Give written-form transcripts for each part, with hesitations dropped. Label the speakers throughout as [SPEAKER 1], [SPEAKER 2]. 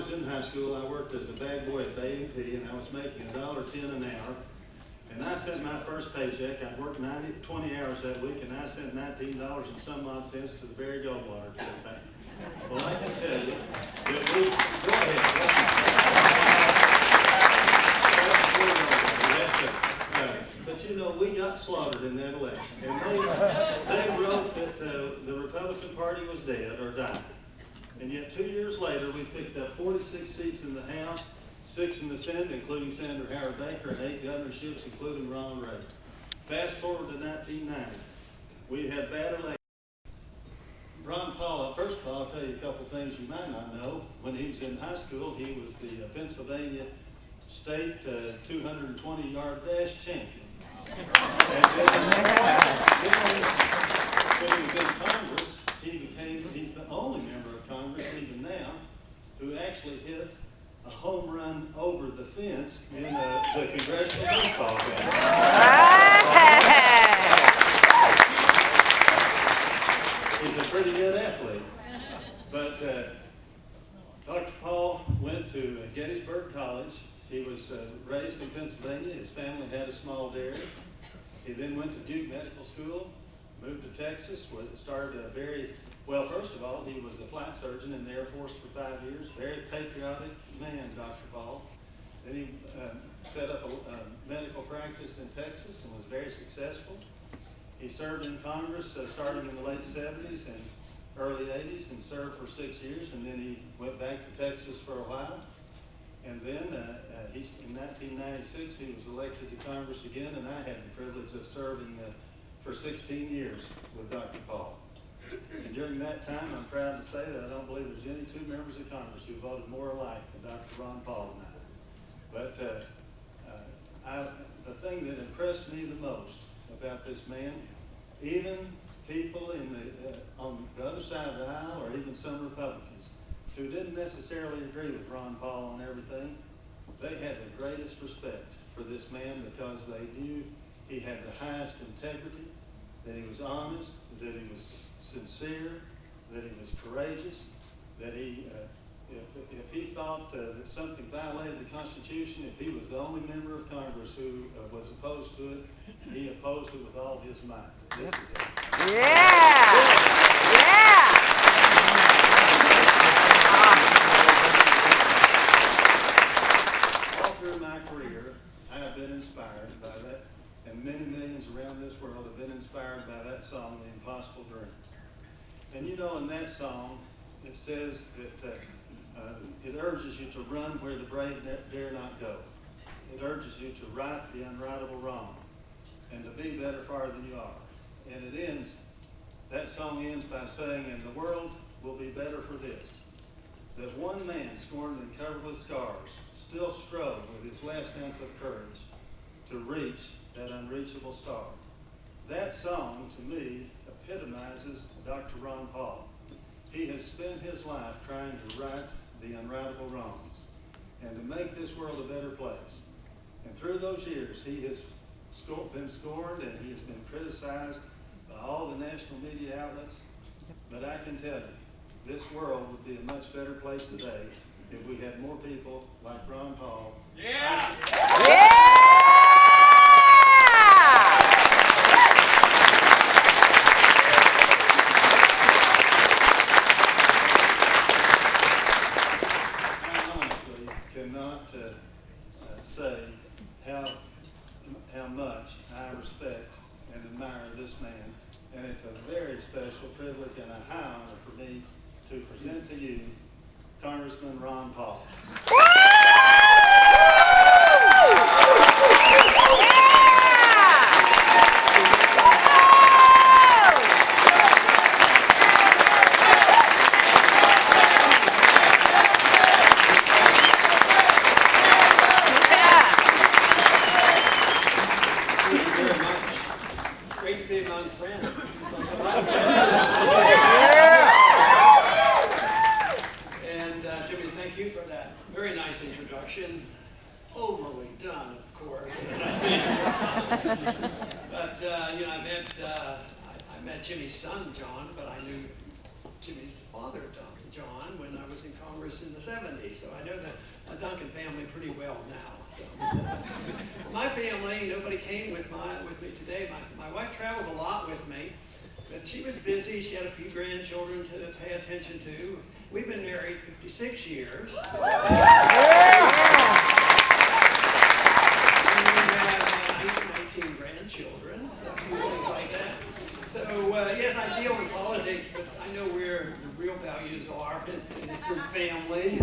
[SPEAKER 1] was in high school, I worked as a bag boy at A&P, and I was making $1.10 an hour. And I sent my first paycheck. I'd worked 20 hours that week, and I sent $19 and some odd cents to the Berry Goldwater campaign. Well, I can tell you that we go ahead. But you know, we got slaughtered in that election, and they wrote that the Republican Party was dead or died. And yet 2 years later, we picked up 46 seats in the House, 6 in the Senate, including Senator Howard Baker, and 8 governorships, including Ronald Reagan. Fast forward to 1990. We had bad elections. Ron Paul, first of all, I'll tell you a couple things you might not know. When he was in high school, he was the Pennsylvania State 220-yard dash champion. And then when he was in Congress, he's the only member of Congress, even now, who actually hit a home run over the fence in the congressional baseball game. He's a pretty good athlete. But Dr. Paul went to Gettysburg College. He was raised in Pennsylvania. His family had a small dairy. He then went to Duke Medical School, moved to Texas, started a first of all, he was a flight surgeon in the Air Force for 5 years. Very patriotic man, Dr. Paul. Then he set up a medical practice in Texas and was very successful. He served in Congress starting in the late 70s and early 80s and served for 6 years, and then he went back to Texas for a while. And then in 1996, he was elected to Congress again, and I had the privilege of serving for 16 years with Dr. Paul. And during that time, I'm proud to say that I don't believe there's any 2 members of Congress who voted more alike than Dr. Ron Paul and I. But the thing that impressed me the most about this man, even people on the other side of the aisle, or even some Republicans, who didn't necessarily agree with Ron Paul on everything, they had the greatest respect for this man because they knew he had the highest integrity, that he was honest, that he was sincere, that he was courageous, that if he thought that something violated the Constitution, if he was the only member of Congress who was opposed to it, he opposed it with all his might. This is it. All through my career, I have been inspired by that, and many millions around this world have been inspired by that song, The Impossible Dream. And you know, in that song, it says that it urges you to run where the brave dare not go. It urges you to right the unrightable wrong and to be better far than you are. And that song ends by saying, and the world will be better for this, that one man scorned and covered with scars still strove with his last ounce of courage to reach that unreachable star. That song, to me, epitomizes Dr. Ron Paul. He has spent his life trying to right the unrightable wrongs and to make this world a better place. And through those years, he has been scorned and he has been criticized by all the national media outlets. But I can tell you, this world would be a much better place today if we had more people like Ron Paul. Say how much I respect and admire this man, and it's a very special privilege and a high honor for me to present to you Congressman Ron Paul.
[SPEAKER 2] Overly done, of course. But you know, I met Jimmy's son, John, but I knew Jimmy's father, Don. John when I was in Congress in the 70s, so I know the Duncan family pretty well now. So. My family, nobody came with me today. My wife traveled a lot with me, but she was busy. She had a few grandchildren to pay attention to. We've been married 56 years. And we have 19 grandchildren, a few things like that. So, yes, I deal in politics, but I know where the real values are, and it's in family.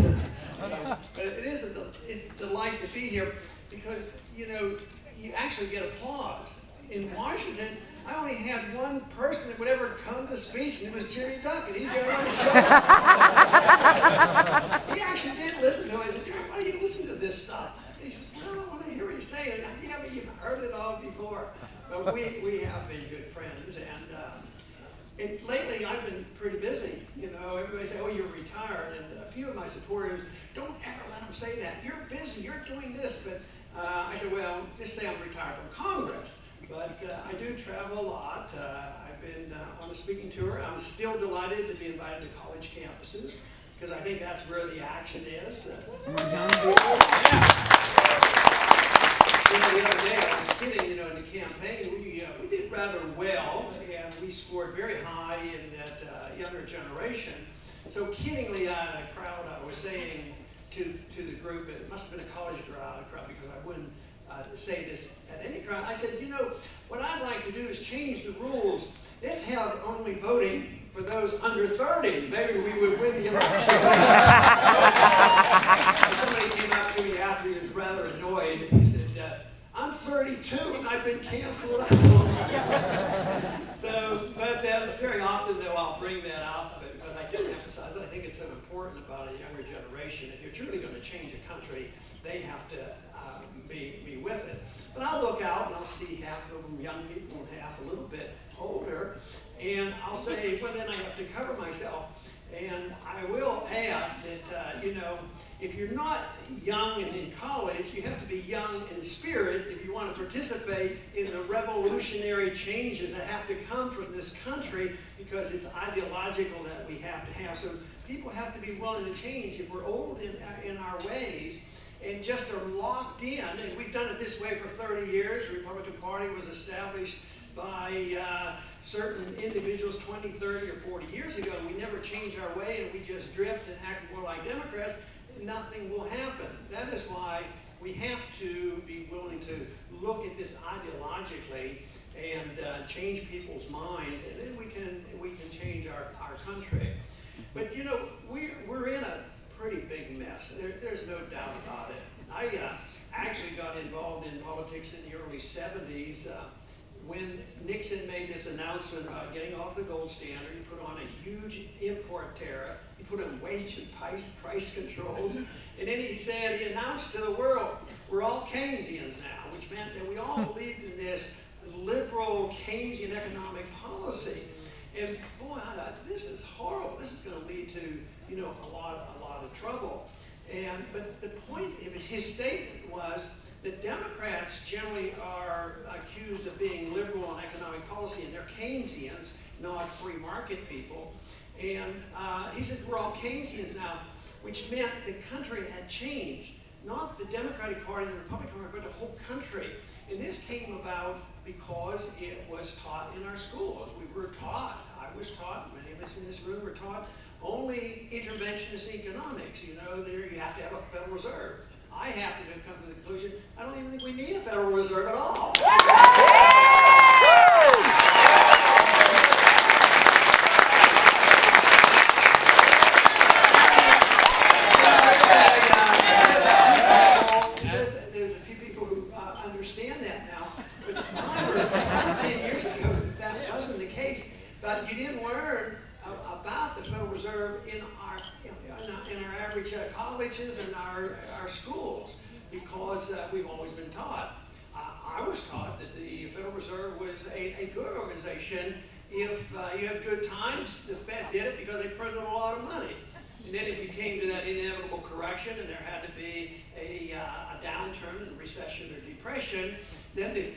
[SPEAKER 2] But it's a delight to be here because, you know, you actually get applause. In Washington, I only had one person that would ever come to speech, and it was Jerry Duncan. He's the only one who showed up. He actually did listen to it. I said, Jerry, why do you listen to this stuff? He says, well, I want to hear what he's saying. Yeah, but you've heard it all before. But we have been good friends, and lately I've been pretty busy. You know, everybody say, oh, you're retired, and a few of my supporters, don't ever let them say that. You're busy, you're doing this, but I said, well, just say I'm retired from Congress. But I do travel a lot. I've been on a speaking tour. I'm still delighted to be invited to college campuses, because I think that's where the action is. You know, the other day I was kidding, you know, in the campaign, we did rather well, and we scored very high in that younger generation. So kiddingly, out of the crowd, I was saying to the group, it must have been a college crowd, because I wouldn't say this at any crowd. I said, you know, what I'd like to do is change the rules. Let's have only voting for those under 30. Maybe we would win the election. Somebody came up to me after, he was rather annoyed. He said, I'm 32 and I've been canceled out. But very often though I'll bring that up because I do emphasize, I think it's so important about a younger generation. If you're truly going to change a country, they have to be with it. But I'll look out and I'll see half of them young people and half a little bit older, and I'll say, well, then I have to cover myself. And I will add that, you know, if you're not young and in college, you have to be young in spirit if you want to participate in the revolutionary changes that have to come from this country, because it's ideological that we have to have. So people have to be willing to change. If we're old in our ways and just are locked in, and we've done it this way for 30 years, the Republican Party was established by certain individuals 20, 30, or 40 years ago. We never change our way, and we just drift and act more like Democrats. Nothing will happen. That is why we have to be willing to look at this ideologically and change people's minds, and then we can change our country. But you know, we're in a pretty big mess. There's no doubt about it. I actually got involved in politics in the early 70s. When Nixon made this announcement about getting off the gold standard, he put on a huge import tariff. He put in wage and price controls. And then he said, he announced to the world, we're all Keynesians now, which meant that we all believed in this liberal Keynesian economic policy. And boy, I thought, this is horrible. This is going to lead to, you know, a lot of trouble. But the point of his statement was that Democrats generally are accused of being liberal on economic policy, and they're Keynesians, not free market people. And he said, we're all Keynesians now, which meant the country had changed. Not the Democratic Party and the Republican Party, but the whole country. And this came about because it was taught in our schools. We were taught, I was taught, many of us in this room were taught, only interventionist economics. You know, there you have to have a Federal Reserve. I happen to have come to the conclusion, I don't even think we need a Federal Reserve at all. There's a few people who understand that now, but 10 years ago, that wasn't the case. But you didn't learn about the Federal Reserve in our average colleges and our schools, because we've always been taught. I was taught that the Federal Reserve was a good organization. If you have good times, the Fed did it because they printed a lot of money. And then if you came to that inevitable correction and there had to be a downturn, a recession or depression, then the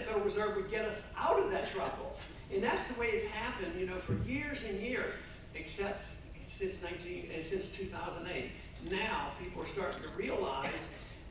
[SPEAKER 2] Federal Reserve would get us out of that trouble. And that's the way it's happened, you know, for years and years, except since 2008. Now people are starting to realize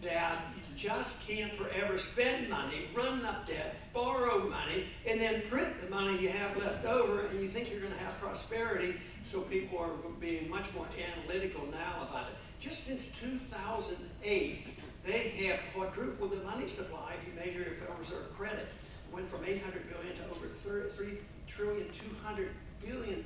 [SPEAKER 2] that you just can't forever spend money, run up debt, borrow money, and then print the money you have left over, and you think you're going to have prosperity. So people are being much more analytical now about it. Just since 2008, they have quadrupled the money supply. If you measure your Federal Reserve credit, it went from $800 billion to over $3.2 trillion.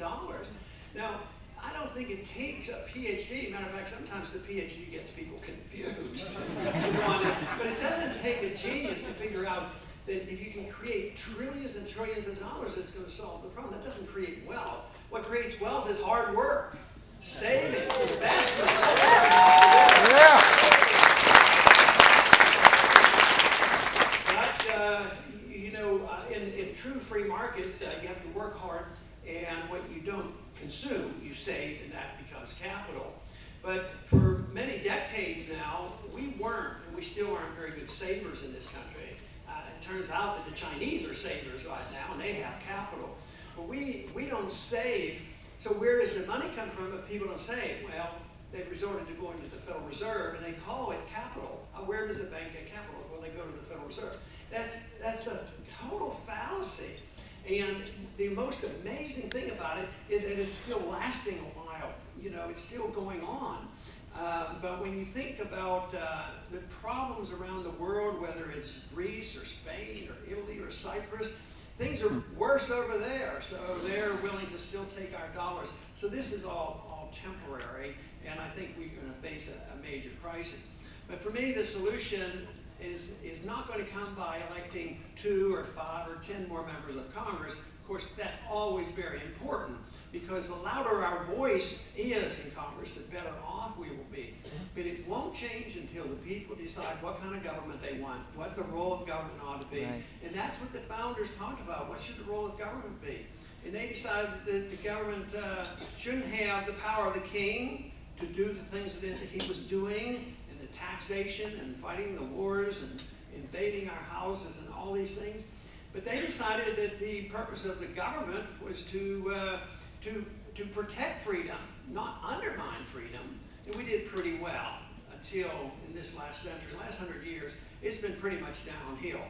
[SPEAKER 2] Now, I don't think it takes a PhD. Matter of fact, sometimes the PhD gets people confused. But it doesn't take a genius to figure out that if you can create trillions and trillions of dollars, it's going to solve the problem. That doesn't create wealth. What creates wealth is hard work, savings, investment. But, in true free markets, you have to work hard, and what you don't consume, you save, and that becomes capital. But for many decades now, we weren't, and we still aren't very good savers in this country. It turns out that the Chinese are savers right now, and they have capital. But we don't save. So where does the money come from if people don't save? Well, they've resorted to going to the Federal Reserve, and they call it capital. Where does a bank get capital? Well, they go to the Federal Reserve. That's a total fallacy. And the most amazing thing about it is that it's still lasting a while. It's still going on. But when you think about the problems around the world, whether it's Greece or Spain or Italy or Cyprus, things are worse over there. So they're willing to still take our dollars. So this is all temporary, and I think we're going to face a major crisis. But for me, the solution is not going to come by electing 2 or 5 or 10 more members of Congress. Of course, that's always very important, because the louder our voice is in Congress, the better off we will be. But it won't change until the people decide what kind of government they want, what the role of government ought to be. Right. And that's what the founders talked about. What should the role of government be? And they decided that the government shouldn't have the power of the king to do the things that he was doing, and the taxation and fighting the wars and invading our houses and all these things. But they decided that the purpose of the government was to protect freedom, not undermine freedom. And we did pretty well until in this last century, last 100 years, it's been pretty much downhill.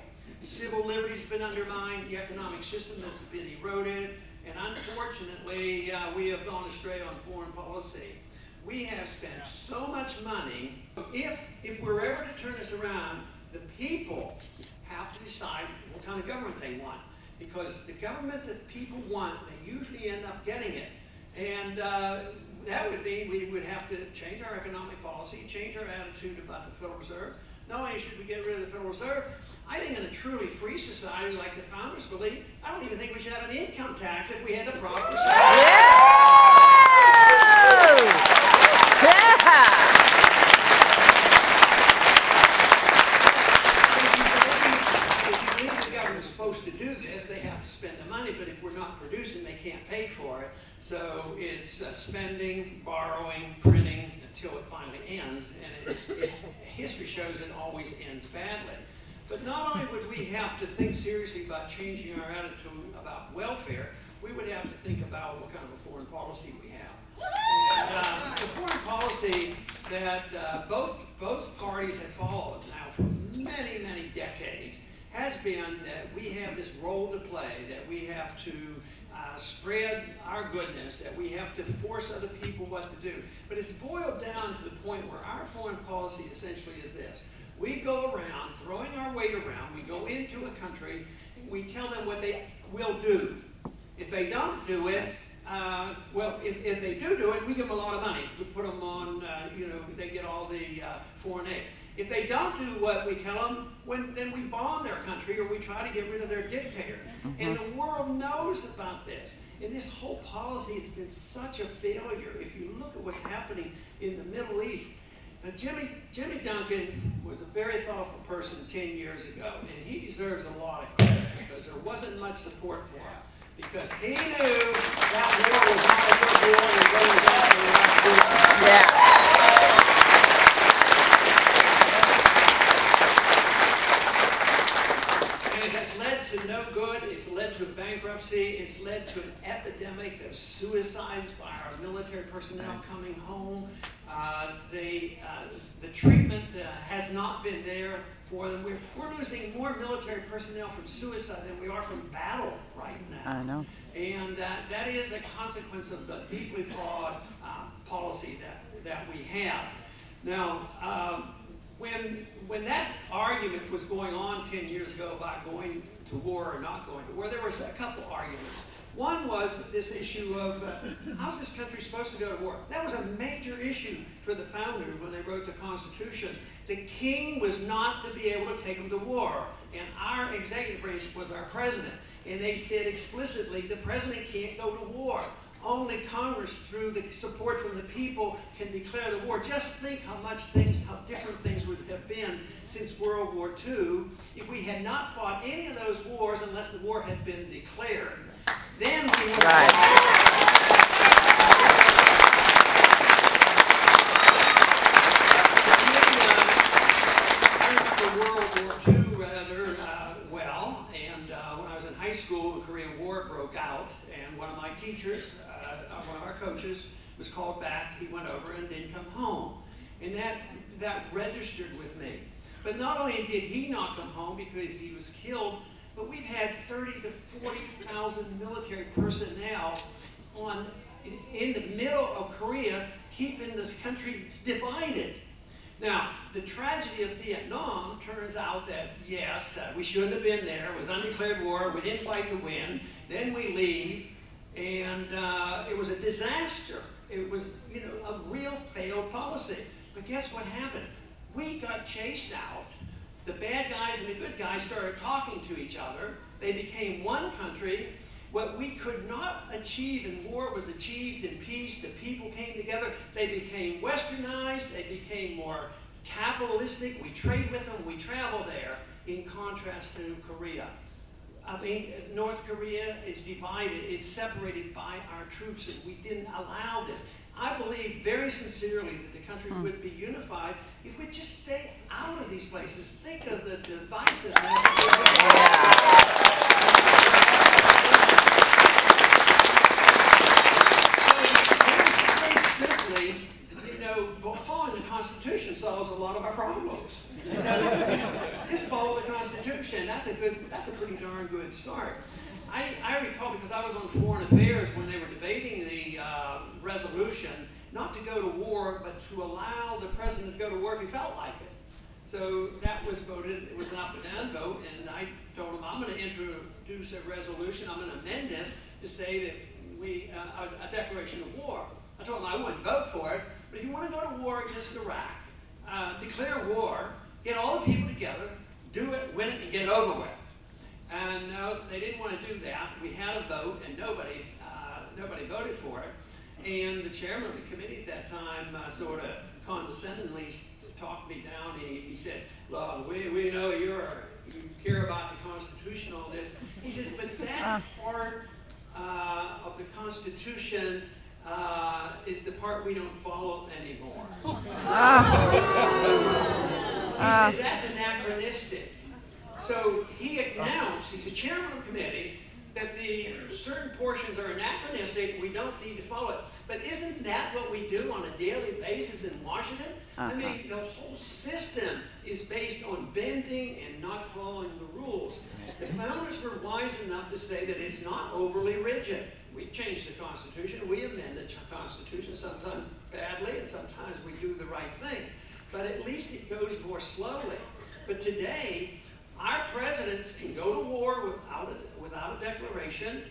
[SPEAKER 2] Civil liberty's been undermined, the economic system has been eroded, and unfortunately, we have gone astray on foreign policy. We have spent so much money. If we're ever to turn this around, the people have to decide what kind of government they want. Because the government that people want, they usually end up getting it. And that would mean we would have to change our economic policy, change our attitude about the Federal Reserve. Not only should we get rid of the Federal Reserve, I think in a truly free society like the founders believe, I don't even think we should have an income tax if we had the proper supposed to do this, they have to spend the money, but if we're not producing, they can't pay for it. So it's spending, borrowing, printing until it finally ends, and history shows it always ends badly. But not only would we have to think seriously about changing our attitude about welfare, we would have to think about what kind of a foreign policy we have. And the foreign policy that both parties have followed now for many, many decades has been that we have this role to play, that we have to spread our goodness, that we have to force other people what to do. But it's boiled down to the point where our foreign policy essentially is this. We go around throwing our weight around. We go into a country, and we tell them what they will do. If they don't do it, if they do it, we give them a lot of money. We put them on, they get all the foreign aid. If they don't do what we tell them, then we bomb their country or we try to get rid of their dictator. And the world knows about this. And this whole policy has been such a failure. If you look at what's happening in the Middle East, now Jimmy Duncan was a very thoughtful person 10 years ago, and he deserves a lot of credit because there wasn't much support for him. Because he knew that war was not a good war and going against the right people. Yeah. To no good, it's led to bankruptcy. bankruptcy. It's led to an epidemic of suicides by our military personnel coming home. The treatment has not been there for them. We're losing more military personnel from suicide than we are from battle right now.
[SPEAKER 3] I know.
[SPEAKER 2] And that is a consequence of the deeply flawed policy that we have. Now, when that argument was going on 10 years ago about going to war or not going to war, there was a couple arguments. One was this issue of how's this country supposed to go to war? That was a major issue for the founders when they wrote the Constitution. The king was not to be able to take them to war, and our executive branch was our president. And they said explicitly the president can't go to war. Only Congress, through the support from the people, can declare the war. Just think how different things would have been since World War II if we had not fought any of those wars unless the war had been declared. Then we would World War II rather well, and when I was in high school, the Korean War broke out, and one of my teachers, one of our coaches, was called back. He went over and didn't come home, and that registered with me. But not only did he not come home because he was killed, but we've had 30,000 to 40,000 military personnel in the middle of Korea, keeping this country divided. Now, the tragedy of Vietnam turns out that, yes, we shouldn't have been there. It was undeclared war. We didn't fight to win. Then we leave, and it was a disaster. It was, a real failed policy. But guess what happened? We got chased out. The bad guys and the good guys started talking to each other. They became one country. What we could not achieve in war was achieved in peace. The people came together. They became westernized. They became more capitalistic. We trade with them. We travel there, in contrast to Korea. I mean, North Korea is divided. It's separated by our troops, and we didn't allow this. I believe very sincerely that the country would be unified if we just stay out of these places. Think of the divisiveness. Very simply, following the Constitution solves a lot of our problems. Just follow the Constitution. That's a pretty darn good start. I recall, because I was on Foreign Affairs when they were debating the resolution not to go to war, but to allow the president to go to war if he felt like it. So that was voted. It was an up and down vote, and I told him I'm going to introduce a resolution. I'm going to amend this to say that a declaration of war. I told him I wouldn't vote for it, but if you want to go to war against Iraq, declare war, get all the people together, do it, win it, and get it over with. And no, they didn't want to do that. We had a vote, and nobody voted for it. And the chairman of the committee at that time sort of condescendingly talked me down. He said, "Look, we know you care about the Constitution, all this." He says, "But that part of the Constitution is the part we don't follow anymore." He says that's anachronistic. So he announced, he's the chairman of the committee, that certain portions are anachronistic, we don't need to follow it. But isn't that what we do on a daily basis in Washington? I mean, the whole system is based on bending and not following the rules. The founders were wise enough to say that it's not overly rigid. We changed the Constitution, we amended the Constitution, sometimes badly, and sometimes we do the right thing. But at least it goes more slowly. But today, our presidents can go to war without a declaration.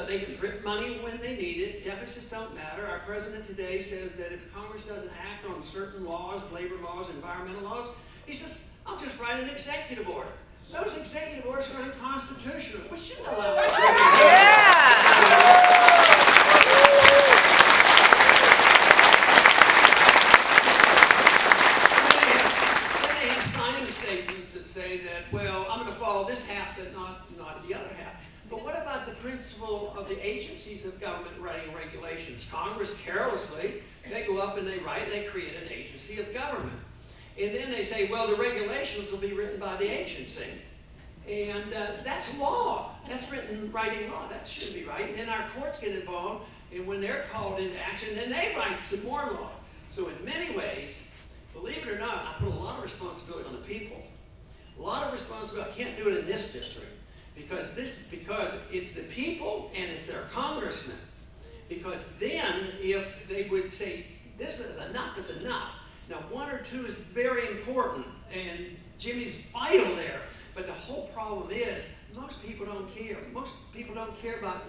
[SPEAKER 2] They can print money when they need it. Deficits don't matter. Our president today says that if Congress doesn't act on certain laws, labor laws, environmental laws, he says, I'll just write an executive order. Those executive orders are unconstitutional. We shouldn't allow say that, well, I'm going to follow this half, but not the other half. But what about the principle of the agencies of government writing regulations? Congress, carelessly, they go up and they create an agency of government. And then they say, well, the regulations will be written by the agency. And that's law. That's written writing law. That shouldn't be right. And then our courts get involved, and when they're called into action, then they write some more law. So in many ways, believe it or not, I put a lot of responsibility on the people. A lot of responsibility. I can't do it in this district because it's the people and it's their congressmen. Because then, if they would say, this is enough, is enough. Now, one or two is very important, and Jimmy's vital there. But the whole problem is, most people don't care. Most people don't care about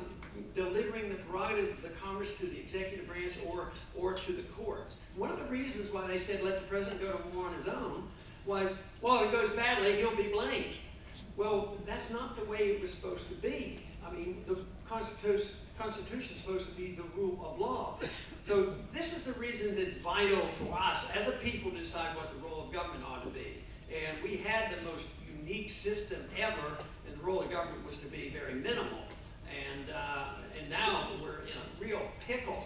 [SPEAKER 2] delivering the prerogatives of the Congress to the executive branch or to the courts. One of the reasons why they said let the president go to war on his own was, well, if it goes badly, he'll be blamed. Well, that's not the way it was supposed to be. I mean, the Constitution is supposed to be the rule of law. So this is the reason it's vital for us as a people to decide what the role of government ought to be. And we had the most unique system ever, and the role of government was to be very minimal. And now we're in a real pickle.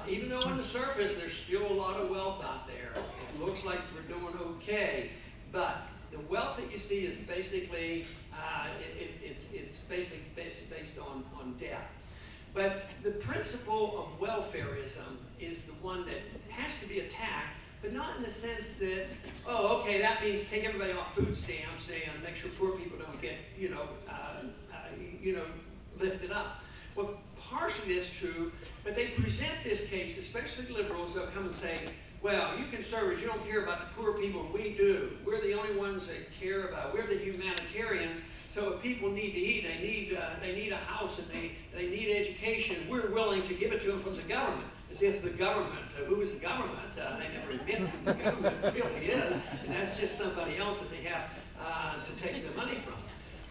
[SPEAKER 2] Even though on the surface there's still a lot of wealth out there, it looks like we're doing okay. But the wealth that you see is basically it's basically based on debt. But the principle of welfareism is the one that has to be attacked, but not in the sense that, oh, okay, that means take everybody off food stamps and make sure poor people don't get, lifted up. Well, partially that's true, but they present this case, especially liberals, they'll come and say, well, you conservatives, you don't care about the poor people. We do. We're the only ones that care about. We're the humanitarians. So if people need to eat, they need a house, and they need education, we're willing to give it to them from the government. As if the government, who is the government? They never admit who the government really is, and that's just somebody else that they have to take the money from.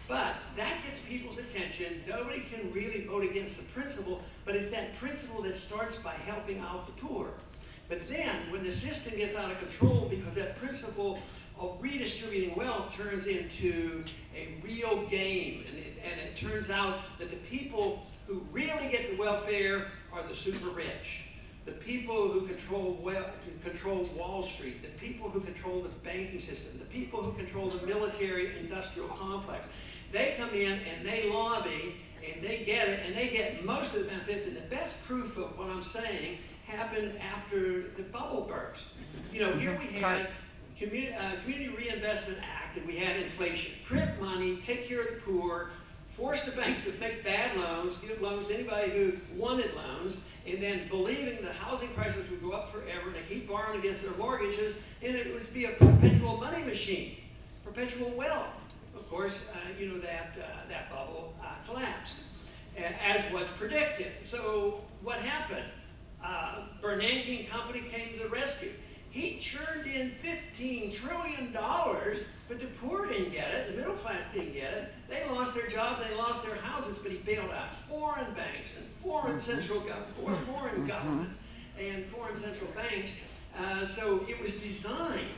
[SPEAKER 2] But that gets people's attention. Nobody can really vote against the principle, but it's that principle that starts by helping out the poor. But then, when the system gets out of control because that principle of redistributing wealth turns into a real game, and it turns out that the people who really get the welfare are the super rich. The people who control Wall Street, the people who control the banking system, the people who control the military-industrial complex. They come in and they lobby, and they get it, and they get most of the benefits. And the best proof of what I'm saying happened after the bubble burst. Here we had Community Reinvestment Act, and we had inflation. Print money, take care of the poor, force the banks to make bad loans, give loans to anybody who wanted loans, and then believing the housing prices would go up forever, and they keep borrowing against their mortgages, and it would be a perpetual money machine, perpetual wealth. Of course, that bubble collapsed, as was predicted. So what happened? Bernanke Company came to the rescue. He churned in $15 trillion, but the poor didn't get it. The middle class didn't get it. They lost their jobs, they lost their houses, but he bailed out foreign banks and foreign foreign governments and foreign central banks. So it was designed,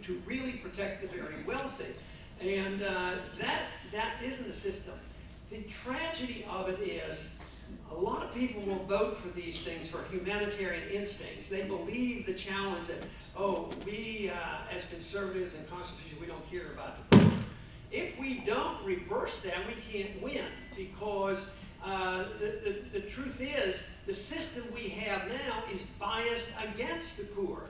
[SPEAKER 2] to really protect the very wealthy. And that isn't the system. The tragedy of it is, a lot of people will vote for these things for humanitarian instincts. They believe the challenge that, we as conservatives and constitution, we don't care about the poor. If we don't reverse that, we can't win, because the truth is, the system we have now is biased against the poor.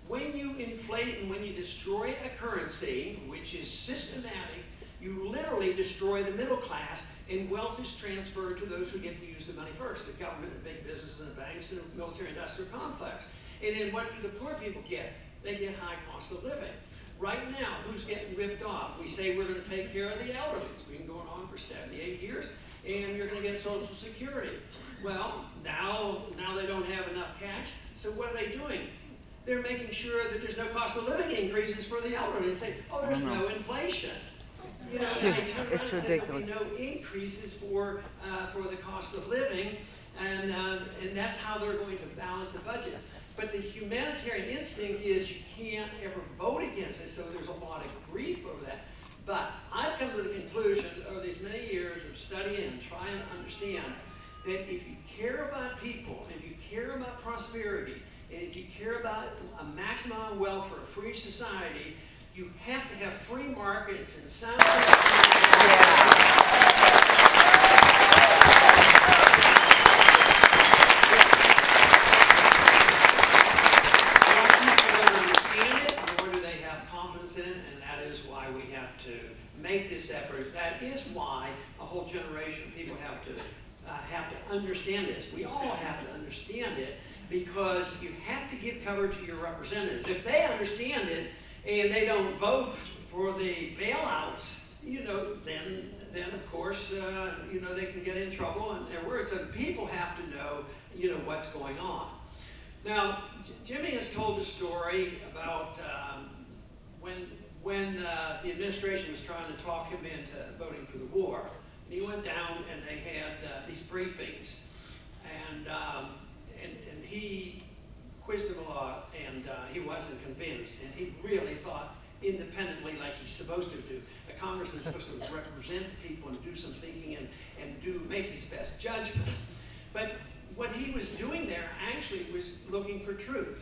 [SPEAKER 2] When you inflate and when you destroy a currency, which is systematic, you literally destroy the middle class, and wealth is transferred to those who get to use the money first, the government, the big businesses, and the banks, and the military-industrial complex. And then what do the poor people get? They get high cost of living. Right now, who's getting ripped off? We say we're going to take care of the elderly. It's been going on for 78 years, and you're going to get Social Security. Well, now they don't have enough cash, so what are they doing? They're making sure that there's no cost of living increases for the elderly, and say, there's no inflation.
[SPEAKER 3] It's ridiculous.
[SPEAKER 2] No increases for the cost of living, and that's how they're going to balance the budget. But the humanitarian instinct is you can't ever vote against it, so there's a lot of grief over that. But I've come to the conclusion over these many years of studying and trying to understand that if you care about people, if you care about prosperity, and if you care about a maximum of wealth for a free society, You have to have free markets and sound. Make this effort. That is why a whole generation of people have to understand this. We all have to understand it, because you have to give cover to your representatives. If they understand it and they don't vote for the bailouts, then of course, they can get in trouble. And their words. So people have to know, what's going on. Now, Jimmy has told a story about when the administration was trying to talk him into voting for the war. And he went down and they had these briefings, and he quizzed them a lot, and he wasn't convinced, and he really thought independently like he's supposed to do. A congressman's supposed to represent the people and do some thinking and make his best judgment. But what he was doing there actually was looking for truth.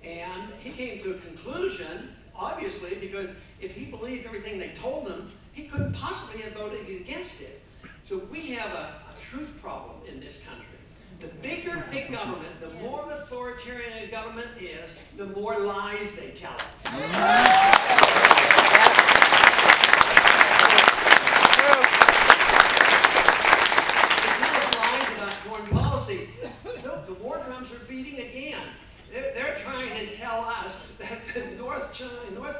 [SPEAKER 2] And he came to a conclusion, obviously, because if he believed everything they told him, he couldn't possibly have voted against it. So we have a truth problem in this country. The bigger big government, the more authoritarian a government is, the more lies they tell us. They tell us lies about foreign policy. Look, the war drums are beating again. They're trying to tell us that the North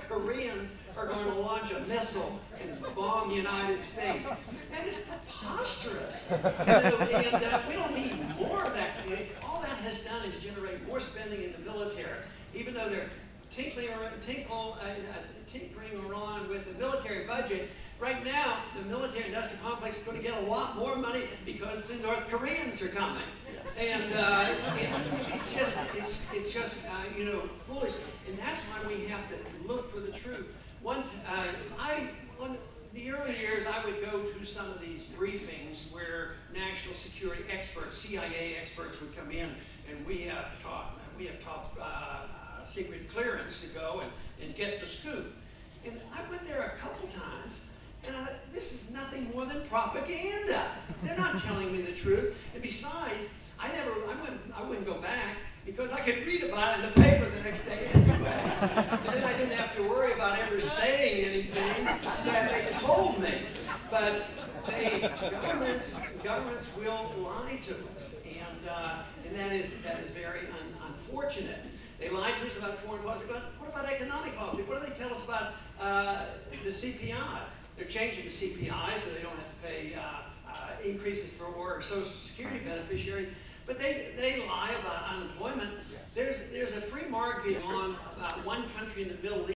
[SPEAKER 2] Koreans are going to launch a missile and bomb the United States. That is preposterous. And we don't need more of that. All that has done is generate more spending in the military, even though they're tinkering around with the military budget. Right now, the military-industrial complex is going to get a lot more money because the North Koreans are coming. And it's just foolish. And that's why we have to look for the truth. In the early years, I would go to some of these briefings where national security experts, CIA experts, would come in, and we have top secret clearance to go and get the scoop. And I went there a couple times, and I thought, this is nothing more than propaganda. They're not telling me the truth. And besides, I wouldn't go back because I could read about it in the paper the next day anyway. And then I didn't have to worry about ever saying anything that they told me. But governments will lie to us, and that is very unfortunate. They lie to us about foreign policy, but what about economic policy? What do they tell us about the CPI? They're changing the CPI so they don't have to pay increases for Social Security beneficiaries, but they lie about unemployment. There's a free market on about one country in the Middle East.